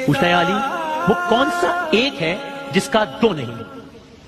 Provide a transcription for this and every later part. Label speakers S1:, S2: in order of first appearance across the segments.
S1: پوچھتا ہے علی وہ کون سا ایک ہے جس کا دو نہیں؟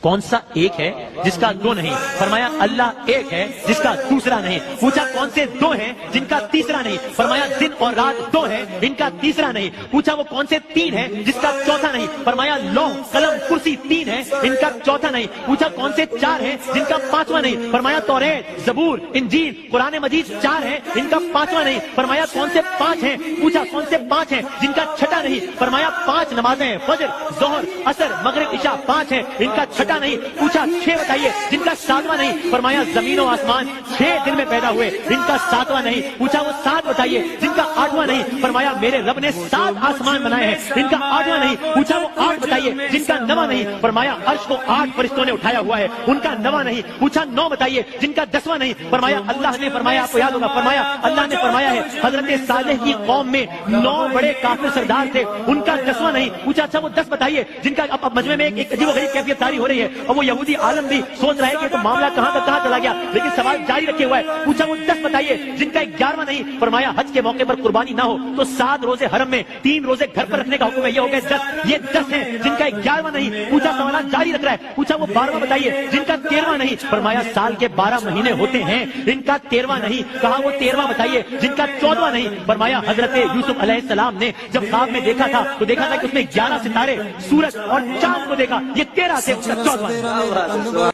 S1: کون سا ایک ہے جس کا دو نہیں؟ فرمایا اللہ ایک ہے جس کا دوسرا نہیں۔ پوچھا کون سے دو ہیں جن کا تیسرا نہیں؟ فرمایا دن اور رات دو ہے ان کا تیسرا نہیں۔ پوچھا وہ کون سے تین ہے جس کا چوتھا نہیں؟ فرمایا لوح قلم کرسی تین ہے ان کا چوتھا نہیں۔ پوچھا کون سے چار ہیں جن کا پانچواں نہیں؟ فرمایا توریت زبور انجیل قرآن مجید چار ہے ان کا پانچواں نہیں۔ فرمایا کون سے پانچ ہیں؟ پوچھا کون سے پانچ ہیں جن کا چھٹا نہیں؟ فرمایا پانچ نمازیں ہیں، فجر ظہر عصر مغرب عشاء پانچ ہیں ان کا چھٹا نہیں۔ پوچھا چھ بتائیے جن کا ساتواں نہیں؟ فرمایا زمین و آسمان 6 دن میں پیدا ہوئے ان کا ساتواں نہیں۔ پوچھا وہ 7 بتائیے جن کا 8واں نہیں؟ فرمایا میرے رب نے 7 آسمان بنائے ہیں ان کا 8واں نہیں۔ پوچھا وہ 8 بتائیے جن کا 9واں نہیں؟ فرمایا عرش کو 8 فرشتوں نے اٹھایا ہوا ہے ان کا 9واں نہیں۔ پوچھا 9 بتائیے جن کا 10واں نہیں؟ فرمایا اللہ نے فرمایا، آپ کو یاد ہوگا، فرمایا اللہ نے فرمایا ہے حضرت صالح کی قوم میں 9 بڑے کافر سردار تھے ان کا 10واں نہیں۔ پوچھا اچھا وہ 10 بتائیے جن کا، اب مجمع میں ایک عجیب و غریب کیفیت طاری ہو رہی ہے اور وہ یہودی عالم بھی سوچ رہا ہے کہ تو معاملہ کہاں کا کہاں چلا گیا، لیکن سوال جاری رکھے ہوا ہے۔ پوچھا وہ 10 بتائیے جن کا 11واں نہیں؟ فرمایا حج کے موقع پر قربانی نہ ہو تو 7 روزے حرم میں 3 روزے گھر پر رکھنے کا حکم ہے، یہ ہو گئے 10۔ یہ 10 ہیں جن کا 11واں نہیں۔ پوچھا سوالات جاری رکھ رہا ہے۔ پوچھا وہ 12واں بتائیے جن کا 13واں نہیں؟ فرمایا سال کے 12 مہینے ہوتے ہیں ان کا 13واں نہیں۔ کہا وہ 13واں بتائیے جن کا 14واں نہیں؟ فرمایا حضرت یوسف علیہ السلام نے جب خواب میں دیکھا تھا تو دیکھا تھا کہ اس میں 11 ستارے سورج اور چاند کو دیکھا، یہ 13 سے 14واں۔